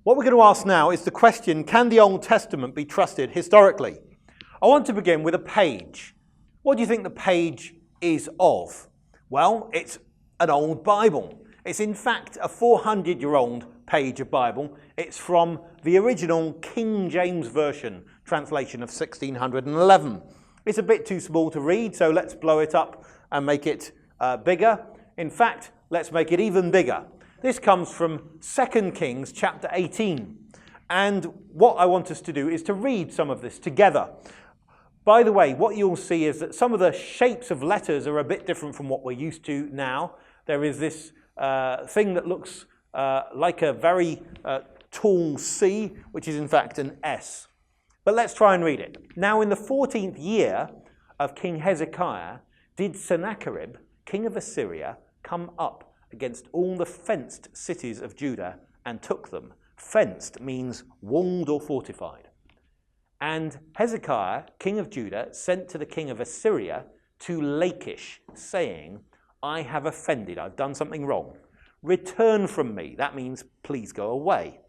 What we're going to ask now is the question, can the Old Testament be trusted historically? I want to begin with a page. What do you think the page is of? Well, it's an old Bible. It's in fact a 400-year-old page of Bible. It's from the original King James Version translation of 1611. It's a bit too small to read, so let's blow it up and make it bigger. In fact, let's make it even bigger. This comes from 2 Kings chapter 18. And what I want us to do is to read some of this together. By the way, what you'll see is that some of the shapes of letters are a bit different from what we're used to now. There is this thing that looks like a very tall C, which is in fact an S. But let's try and read it. Now in the 14th year of King Hezekiah, did Sennacherib, king of Assyria, come up against all the fenced cities of Judah and took them. Fenced means walled or fortified. And Hezekiah, king of Judah, sent to the king of Assyria to Lachish, saying, I have offended, I've done something wrong. Return from me, that means please go away.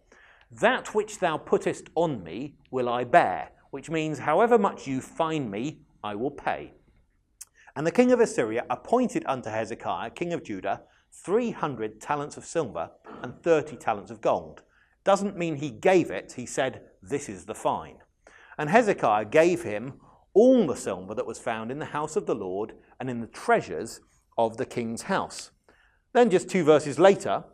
That which thou puttest on me will I bear, which means however much you fine me, I will pay. And the king of Assyria appointed unto Hezekiah, king of Judah, 300 talents of silver and 30 talents of gold. Doesn't mean he gave it, he said, this is the fine. And Hezekiah gave him all the silver that was found in the house of the Lord and in the treasures of the king's house. Then just 2 verses later,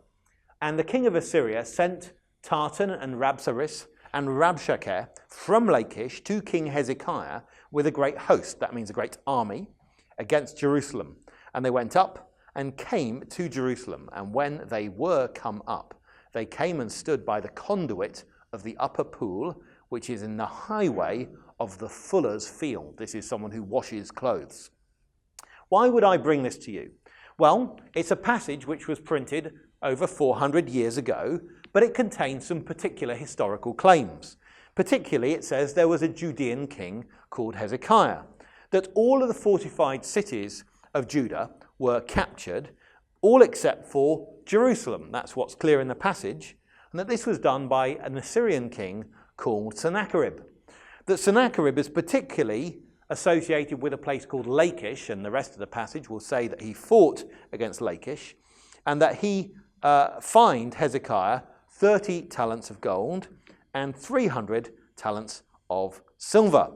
and the king of Assyria sent Tartan and Rabsaris and Rabshakeh from Lachish to King Hezekiah with a great host, that means a great army, against Jerusalem. And they went up and came to Jerusalem. And when they were come up, they came and stood by the conduit of the upper pool, which is in the highway of the fuller's field. This is someone who washes clothes. Why would I bring this to you? Well, it's a passage which was printed over 400 years ago, but it contains some particular historical claims. Particularly, it says there was a Judean king called Hezekiah, that all of the fortified cities of Judah were captured, all except for Jerusalem. That's what's clear in the passage, and that this was done by an Assyrian king called Sennacherib. That Sennacherib is particularly associated with a place called Lachish, and the rest of the passage will say that he fought against Lachish, and that he fined Hezekiah 30 talents of gold and 300 talents of silver.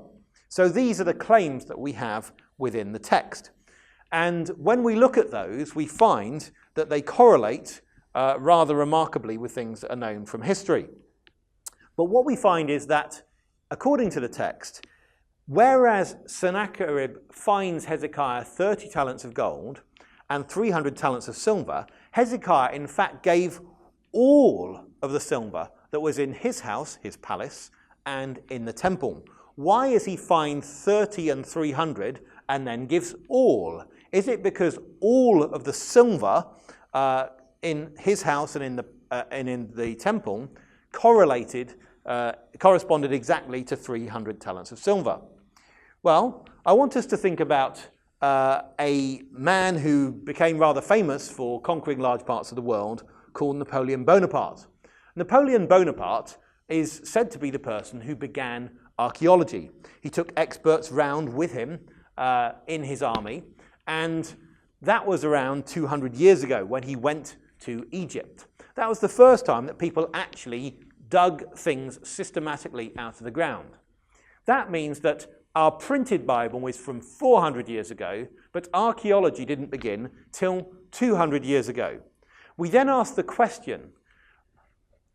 So these are the claims that we have within the text. And when we look at those, we find that they correlate rather remarkably with things that are known from history. But what we find is that, according to the text, whereas Sennacherib fines Hezekiah 30 talents of gold and 300 talents of silver, Hezekiah in fact gave all of the silver that was in his house, his palace, and in the temple. Why is he fined 30 and 300 and then gives all? Is it because all of the silver in his house and in the temple corresponded exactly to 300 talents of silver? Well, I want us to think about a man who became rather famous for conquering large parts of the world called Napoleon Bonaparte. Napoleon Bonaparte is said to be the person who began archaeology. He took experts round with him in his army, and that was around 200 years ago when he went to Egypt. That was the first time that people actually dug things systematically out of the ground. That means that our printed Bible is from 400 years ago, but archaeology didn't begin till 200 years ago. We then ask the question,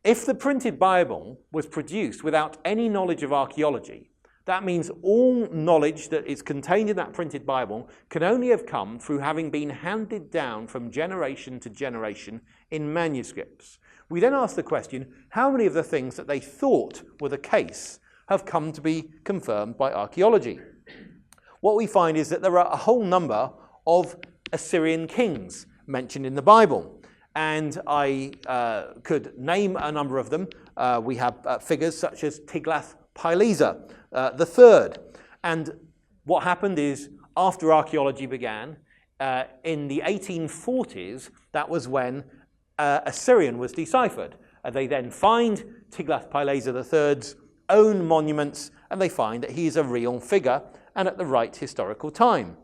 if the printed Bible was produced without any knowledge of archaeology, that means all knowledge that is contained in that printed Bible can only have come through having been handed down from generation to generation in manuscripts. We then ask the question, how many of the things that they thought were the case have come to be confirmed by archaeology? What we find is that there are a whole number of Assyrian kings mentioned in the Bible. And I could name a number of them. We have figures such as Tiglath-Pileser III. And what happened is, after archaeology began, in the 1840s, that was when Assyrian was deciphered. They then find Tiglath-Pileser III's own monuments, and they find that he is a real figure and at the right historical time.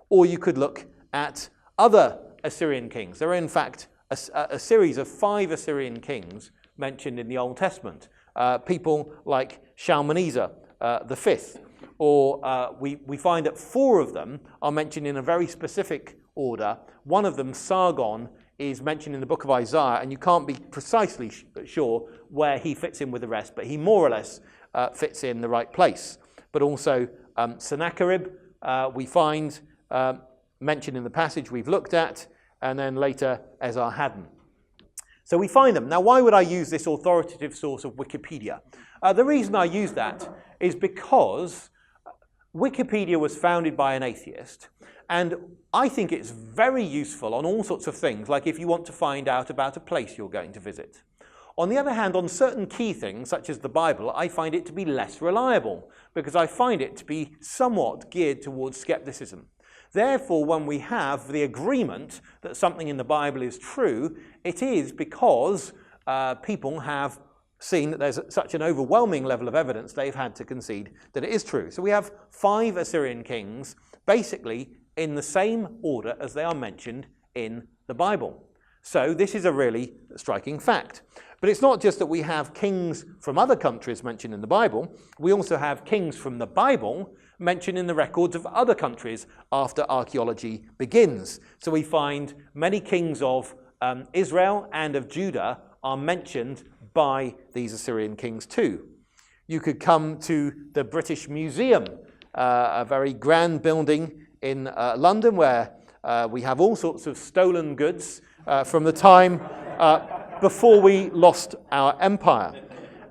Or you could look at other Assyrian kings. There are in fact a series of 5 Assyrian kings mentioned in the Old Testament. People like Shalmaneser V, or we find that 4 of them are mentioned in a very specific order. One of them, Sargon, is mentioned in the book of Isaiah, and you can't be precisely sure where he fits in with the rest, but he more or less fits in the right place. But also Sennacherib we find mentioned in the passage we've looked at, and then later Esarhaddon. So we find them. Now, why would I use this authoritative source of Wikipedia? The reason I use that is because Wikipedia was founded by an atheist, and I think it's very useful on all sorts of things, like if you want to find out about a place you're going to visit. On the other hand, on certain key things, such as the Bible, I find it to be less reliable, because I find it to be somewhat geared towards skepticism. Therefore, when we have the agreement that something in the Bible is true, it is because people have seen that there's such an overwhelming level of evidence they've had to concede that it is true. So we have 5 Assyrian kings, basically in the same order as they are mentioned in the Bible. So this is a really striking fact. But it's not just that we have kings from other countries mentioned in the Bible. We also have kings from the Bible mentioned in the records of other countries after archaeology begins. So we find many kings of Israel and of Judah are mentioned by these Assyrian kings too. You could come to the British Museum, a very grand building in London where we have all sorts of stolen goods from the time before we lost our empire.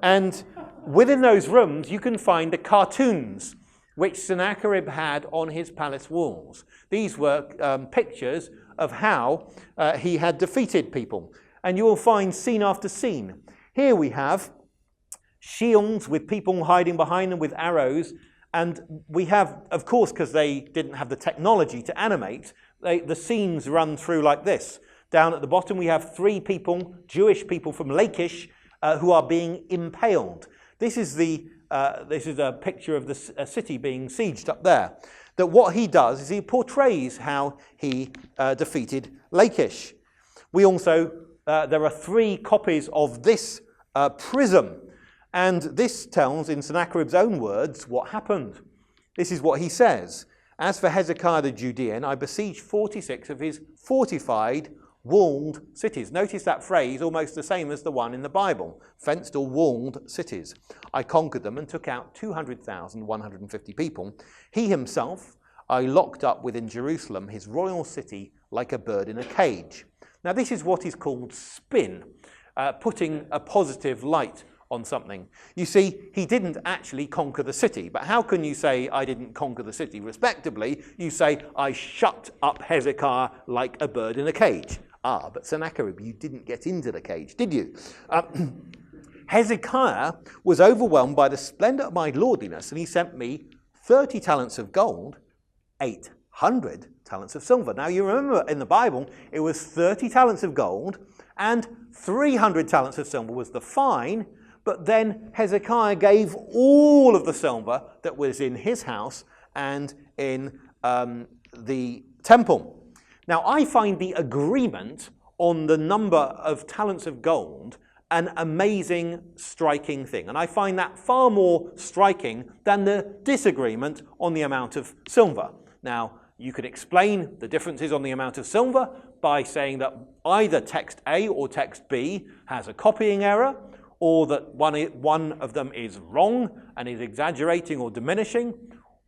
And within those rooms you can find the cartoons which Sennacherib had on his palace walls. These were pictures of how he had defeated people. And you will find scene after scene. Here we have shields with people hiding behind them with arrows. And we have, of course, because they didn't have the technology to animate, the scenes run through like this. Down at the bottom we have 3 people, Jewish people from Lachish, who are being impaled. This is a picture of the city being sieged up there. That what he does is he portrays how he defeated Lachish. We also, there are 3 copies of this prism, and this tells, in Sennacherib's own words, what happened. This is what he says. As for Hezekiah the Judean, I besieged 46 of his fortified, walled cities. Notice that phrase, almost the same as the one in the Bible, fenced or walled cities. I conquered them and took out 200,150 people. He himself I locked up within Jerusalem, his royal city, like a bird in a cage. Now this is what is called spin, putting a positive light on something. You see, he didn't actually conquer the city, but how can you say, I didn't conquer the city? Respectably, you say, I shut up Hezekiah like a bird in a cage. Ah, but Sennacherib, you didn't get into the cage, did you? Hezekiah was overwhelmed by the splendor of my lordliness, and he sent me 30 talents of gold, 800 talents of silver. Now you remember in the Bible, it was 30 talents of gold and 300 talents of silver was the fine, but then Hezekiah gave all of the silver that was in his house and in the temple. Now I find the agreement on the number of talents of gold an amazing, striking thing. And I find that far more striking than the disagreement on the amount of silver. Now, you could explain the differences on the amount of silver by saying that either text A or text B has a copying error, or that one of them is wrong and is exaggerating or diminishing,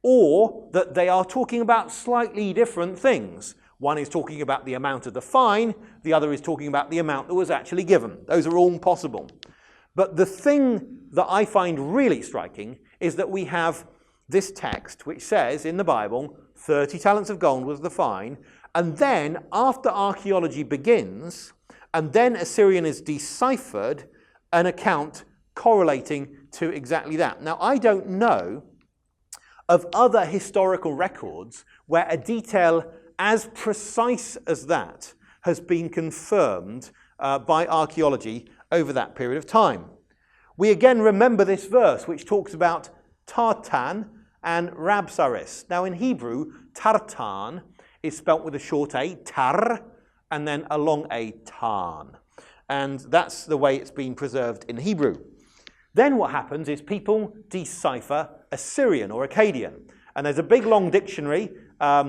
or that they are talking about slightly different things. One is talking about the amount of the fine, the other is talking about the amount that was actually given. Those are all possible. But the thing that I find really striking is that we have this text which says in the Bible, 30 talents of gold was the fine, and then after archaeology begins, and then Assyrian is deciphered, an account correlating to exactly that. Now I don't know of other historical records where a detail as precise as that has been confirmed by archaeology over that period of time. We again remember this verse which talks about tartan and Rabsaris. Now in Hebrew, tartan is spelt with a short A, tar, and then a long A, tan. And that's the way it's been preserved in Hebrew. Then what happens is people decipher Assyrian or Akkadian. And there's a big long dictionary.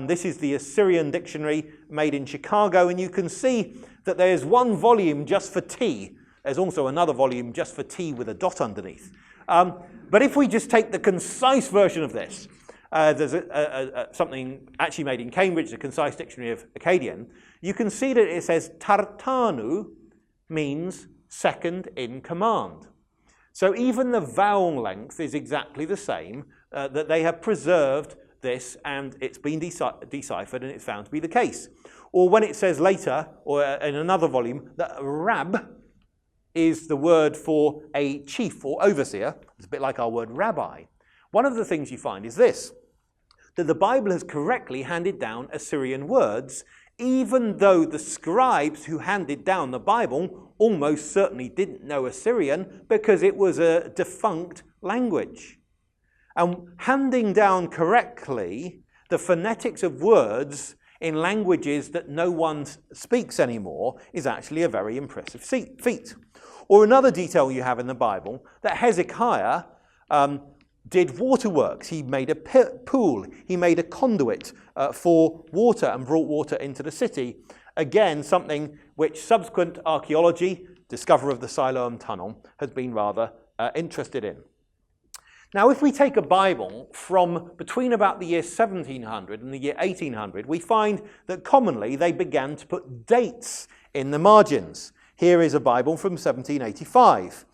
This is the Assyrian dictionary made in Chicago, and you can see that there's one volume just for T. There's also another volume just for T with a dot underneath. But if we just take the concise version of this, there's something actually made in Cambridge, the Concise Dictionary of Akkadian, you can see that it says tartanu means second in command. So even the vowel length is exactly the same, that they have preserved this and it's been deciphered and it's found to be the case. Or when it says later, or in another volume, that rab is the word for a chief or overseer. It's a bit like our word rabbi. One of the things you find is this, that the Bible has correctly handed down Assyrian words, even though the scribes who handed down the Bible almost certainly didn't know Assyrian because it was a defunct language. And handing down correctly the phonetics of words in languages that no one speaks anymore is actually a very impressive feat. Or another detail you have in the Bible, that Hezekiah did waterworks. He made a pool, he made a conduit for water and brought water into the city. Again, something which subsequent archaeology, discovery of the Siloam Tunnel, has been rather interested in. Now, if we take a Bible from between about the year 1700 and the year 1800, we find that commonly they began to put dates in the margins. Here is a Bible from 1785.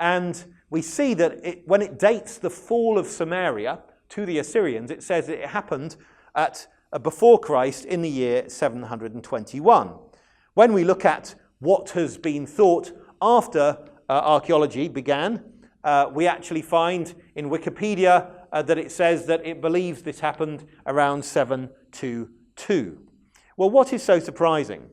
And we see that when it dates the fall of Samaria to the Assyrians, it says that it happened at before Christ in the year 721. When we look at what has been thought after archaeology began, we actually find in Wikipedia that it says that it believes this happened around 722. Well, what is so surprising?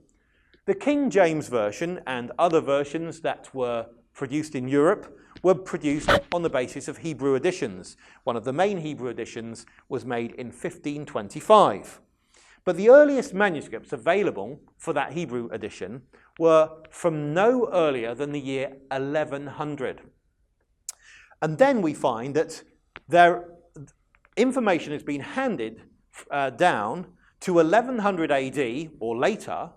The King James Version and other versions that were produced in Europe were produced on the basis of Hebrew editions. One of the main Hebrew editions was made in 1525. But the earliest manuscripts available for that Hebrew edition were from no earlier than the year 1100. And then we find that their information has been handed down to 1100 AD or later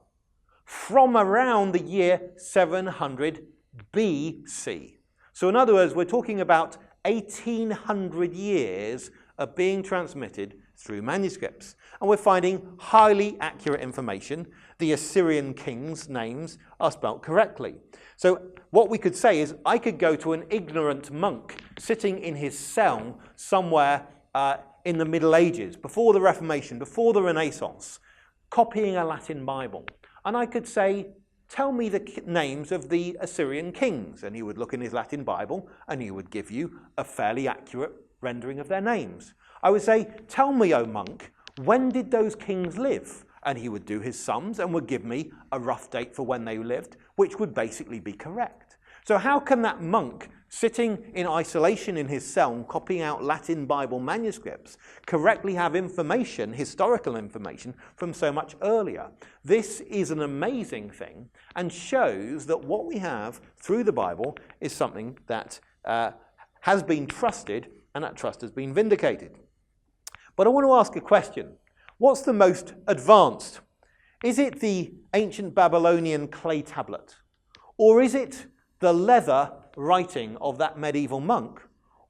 from around the year 700 BC. So in other words, we're talking about 1800 years of being transmitted through manuscripts. And we're finding highly accurate information. The Assyrian kings' names are spelt correctly. So what we could say is I could go to an ignorant monk sitting in his cell somewhere in the Middle Ages, before the Reformation, before the Renaissance, copying a Latin Bible. And I could say, tell me the names of the Assyrian kings. And he would look in his Latin Bible and he would give you a fairly accurate rendering of their names. I would say, tell me, O monk, when did those kings live? And he would do his sums and would give me a rough date for when they lived, which would basically be correct. So how can that monk, sitting in isolation in his cell, copying out Latin Bible manuscripts, correctly have information, historical information, from so much earlier? This is an amazing thing and shows that what we have through the Bible is something that has been trusted, and that trust has been vindicated. But I want to ask a question. What's the most advanced? Is it the ancient Babylonian clay tablet? Or is it the leather writing of that medieval monk?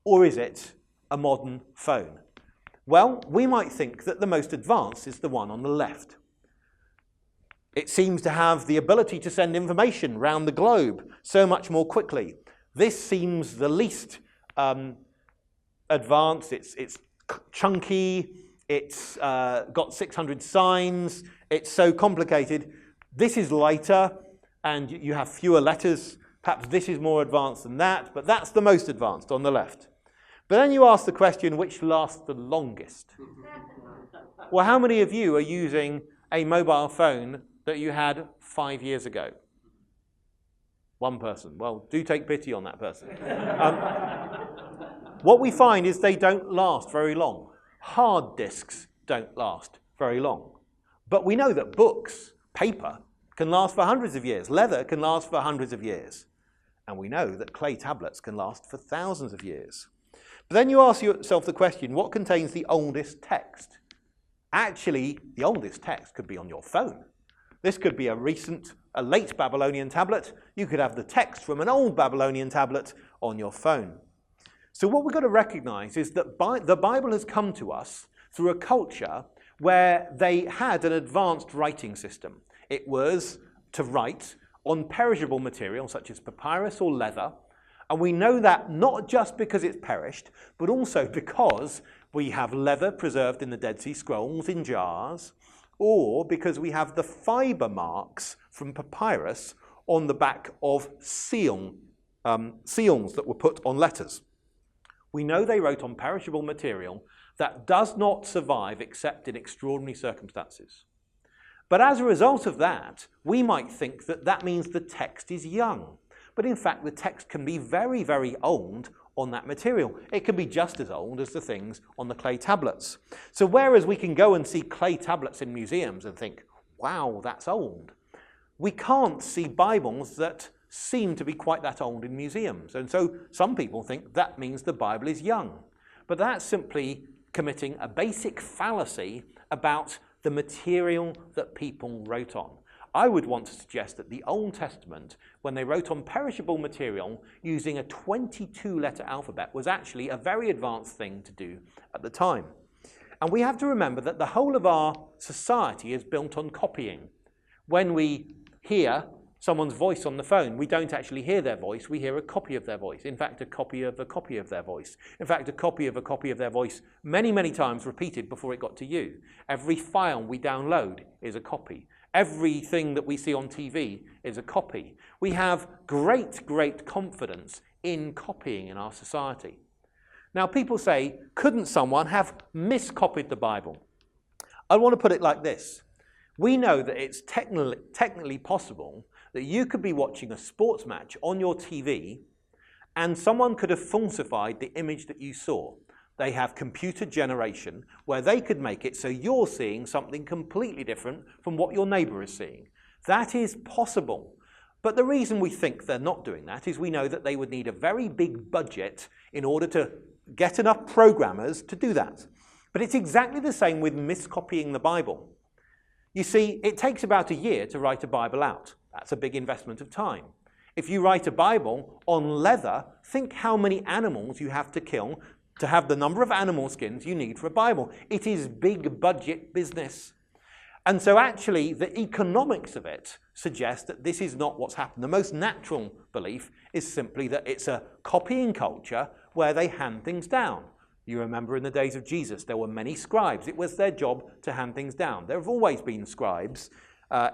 Or is it a modern phone? Well, we might think that the most advanced is the one on the left. It seems to have the ability to send information around the globe so much more quickly. This seems the least advanced. It's chunky. It's got 600 signs. It's so complicated. This is lighter, and you have fewer letters. Perhaps this is more advanced than that, but that's the most advanced on the left. But then you ask the question, which lasts the longest? Well, how many of you are using a mobile phone that you had 5 years ago? One person. Well, do take pity on that person. What we find is they don't last very long. Hard disks don't last very long. But we know that books, paper, can last for hundreds of years. Leather can last for hundreds of years. And we know that clay tablets can last for thousands of years. But then you ask yourself the question, what contains the oldest text? Actually, the oldest text could be on your phone. This could be a late Babylonian tablet. You could have the text from an old Babylonian tablet on your phone. So what we've got to recognize is that the Bible has come to us through a culture where they had an advanced writing system. It was to write on perishable material such as papyrus or leather. And we know that not just because it's perished, but also because we have leather preserved in the Dead Sea Scrolls in jars, or because we have the fiber marks from papyrus on the back of seals that were put on letters. We know they wrote on perishable material that does not survive except in extraordinary circumstances. But as a result of that, we might think that that means the text is young. But in fact, the text can be very, very old on that material. It can be just as old as the things on the clay tablets. So whereas we can go and see clay tablets in museums and think, wow, that's old, we can't see Bibles that seem to be quite that old in museums. And so some people think that means the Bible is young. But that's simply committing a basic fallacy about the material that people wrote on. I would want to suggest that the Old Testament, when they wrote on perishable material using a 22-letter alphabet, was actually a very advanced thing to do at the time. And we have to remember that the whole of our society is built on copying. When we hear someone's voice on the phone, we don't actually hear their voice, we hear a copy of their voice. In fact, a copy of a copy of their voice. In fact, a copy of their voice many, many times repeated before it got to you. Every file we download is a copy. Everything that we see on TV is a copy. We have great, great confidence in copying in our society. Now, people say, couldn't someone have miscopied the Bible? I want to put it like this. We know that it's technically possible that you could be watching a sports match on your TV and someone could have falsified the image that you saw. They have computer generation where they could make it so you're seeing something completely different from what your neighbor is seeing. That is possible. But the reason we think they're not doing that is we know that they would need a very big budget in order to get enough programmers to do that. But it's exactly the same with miscopying the Bible. You see, it takes about a year to write a Bible out. That's a big investment of time. If you write a Bible on leather, think how many animals you have to kill to have the number of animal skins you need for a Bible. It is big budget business. And so actually the economics of it suggests that this is not what's happened. The most natural belief is simply that it's a copying culture where they hand things down. You remember in the days of Jesus, there were many scribes. It was their job to hand things down. There have always been scribes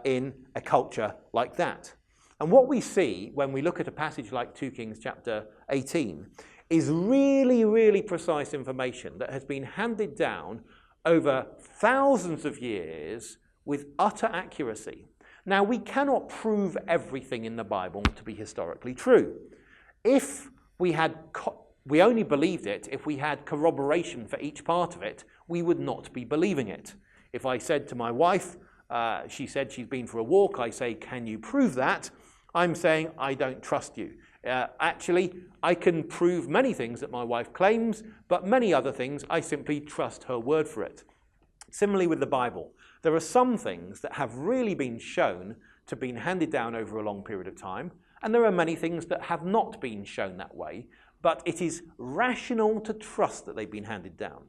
in a culture like that. And what we see when we look at a passage like 2 Kings chapter 18 is really, really precise information that has been handed down over thousands of years with utter accuracy. Now, we cannot prove everything in the Bible to be historically true. If we only believed it if we had corroboration for each part of it, we would not be believing it. If I said to my wife, she said she's been for a walk, I say, can you prove that? I'm saying, I don't trust you. Actually, I can prove many things that my wife claims, but many other things I simply trust her word for it. Similarly with the Bible, there are some things that have really been shown to have been handed down over a long period of time, and there are many things that have not been shown that way, but it is rational to trust that they've been handed down.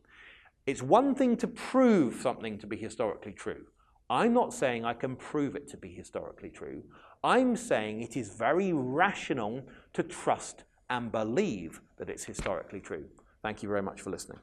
It's one thing to prove something to be historically true. I'm not saying I can prove it to be historically true. I'm saying it is very rational to trust and believe that it's historically true. Thank you very much for listening.